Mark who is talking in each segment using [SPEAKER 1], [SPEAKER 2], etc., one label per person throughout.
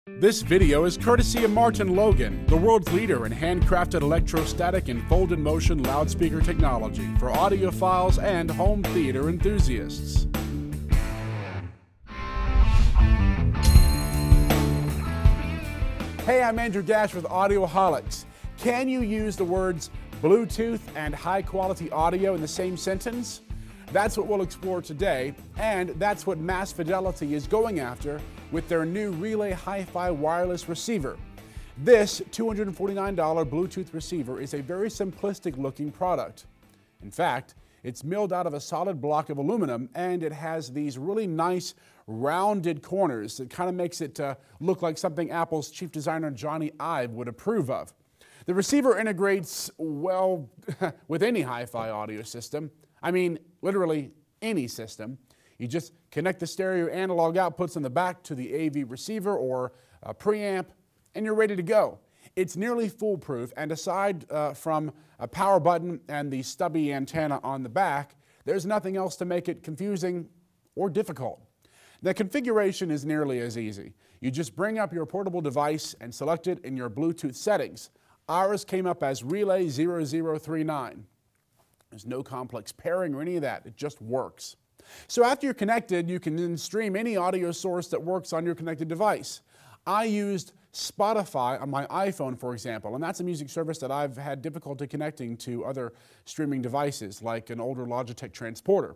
[SPEAKER 1] This video is courtesy of Martin Logan, the world's leader in handcrafted electrostatic and folded motion loudspeaker technology for audiophiles and home theater enthusiasts. Hey, I'm Andrew Dash with Audioholics. Can you use the words Bluetooth and high-quality audio in the same sentence? That's what we'll explore today, and that's what Mass Fidelity is going after with their new Relay Hi-Fi wireless receiver. This $249 Bluetooth receiver is a very simplistic-looking product. In fact, it's milled out of a solid block of aluminum, and it has these really nice rounded corners that kind of makes it look like something Apple's chief designer Jony Ive would approve of. The receiver integrates, well, with any hi-fi audio system. I mean, literally any system. You just connect the stereo analog outputs in the back to the AV receiver or a preamp, and you're ready to go. It's nearly foolproof, and aside from a power button and the stubby antenna on the back, there's nothing else to make it confusing or difficult. The configuration is nearly as easy. You just bring up your portable device and select it in your Bluetooth settings. Ours came up as Relay 0039. There's no complex pairing or any of that. It just works. So after you're connected, you can then stream any audio source that works on your connected device. I used Spotify on my iPhone, for example, and that's a music service that I've had difficulty connecting to other streaming devices, like an older Logitech transporter.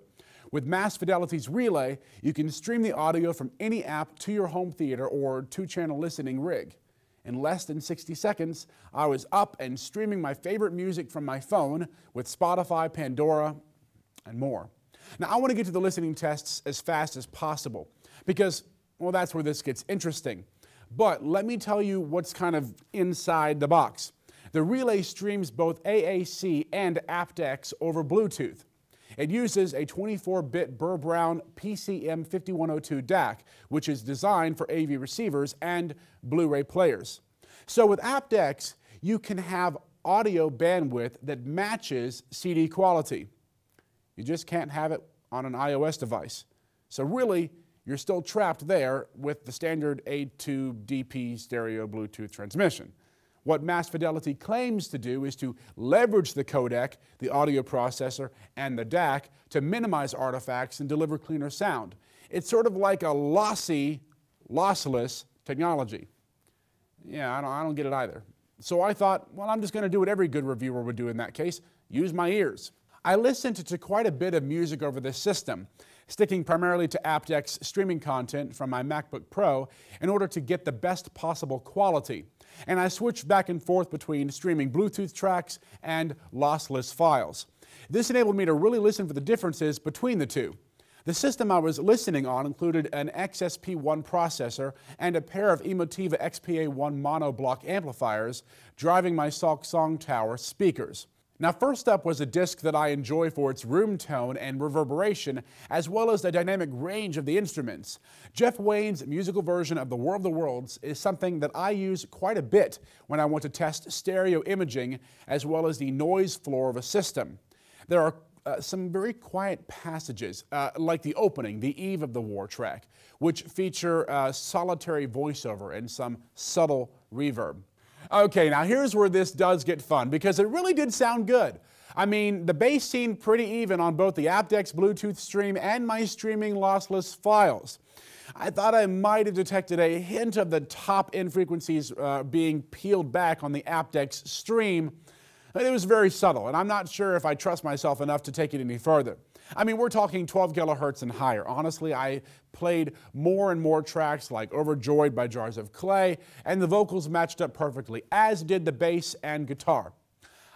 [SPEAKER 1] With Mass Fidelity's Relay, you can stream the audio from any app to your home theater or two-channel listening rig. In less than 60 seconds, I was up and streaming my favorite music from my phone with Spotify, Pandora, and more. Now, I want to get to the listening tests as fast as possible because, well, that's where this gets interesting. But let me tell you what's kind of inside the box. The Relay streams both AAC and aptX over Bluetooth. It uses a 24-bit Burr Brown PCM 5102 DAC, which is designed for AV receivers and Blu-ray players. So with aptX, you can have audio bandwidth that matches CD quality. You just can't have it on an iOS device. So really, you're still trapped there with the standard A-tube DP stereo Bluetooth transmission. What Mass Fidelity claims to do is to leverage the codec, the audio processor, and the DAC to minimize artifacts and deliver cleaner sound. It's sort of like a lossless technology. Yeah, I don't get it either. So I thought, well, I'm just going to do what every good reviewer would do in that case, use my ears. I listened to quite a bit of music over this system, sticking primarily to aptX streaming content from my MacBook Pro in order to get the best possible quality. And I switched back and forth between streaming Bluetooth tracks and lossless files. This enabled me to really listen for the differences between the two. The system I was listening on included an XSP1 processor and a pair of Emotiva XPA1 monoblock amplifiers driving my Salk Song Tower speakers. Now, first up was a disc that I enjoy for its room tone and reverberation, as well as the dynamic range of the instruments. Jeff Wayne's musical version of The War of the Worlds is something that I use quite a bit when I want to test stereo imaging, as well as the noise floor of a system. There are some very quiet passages, like the opening, the Eve of the War track, which feature solitary voiceover and some subtle reverb. Okay, now here's where this does get fun, because it really did sound good. I mean, the bass seemed pretty even on both the aptX Bluetooth stream and my streaming lossless files. I thought I might have detected a hint of the top end frequencies being peeled back on the aptX stream, but it was very subtle, and I'm not sure if I trust myself enough to take it any further. I mean, we're talking 12 kilohertz and higher. Honestly, I played more and more tracks like Overjoyed by Jars of Clay, and the vocals matched up perfectly, as did the bass and guitar.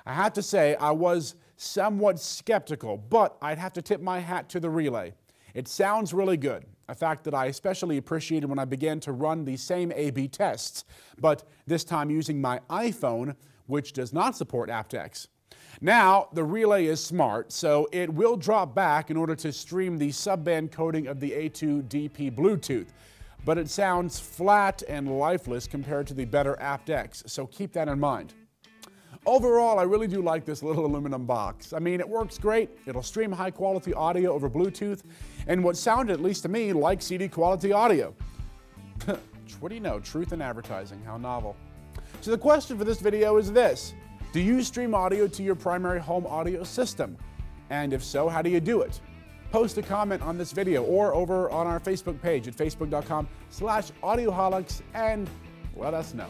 [SPEAKER 1] I have to say, I was somewhat skeptical, but I'd have to tip my hat to the Relay. It sounds really good, a fact that I especially appreciated when I began to run the same A/B tests, but this time using my iPhone, which does not support aptX. Now, the Relay is smart, so it will drop back in order to stream the subband coding of the A2DP Bluetooth, but it sounds flat and lifeless compared to the better aptX, so keep that in mind. Overall, I really do like this little aluminum box. I mean, it works great. It'll stream high-quality audio over Bluetooth, and what sounded, at least to me, like CD quality audio. What do you know? Truth in advertising. How novel. So the question for this video is this. Do you stream audio to your primary home audio system? And if so, how do you do it? Post a comment on this video or over on our Facebook page at facebook.com/Audioholics and let us know.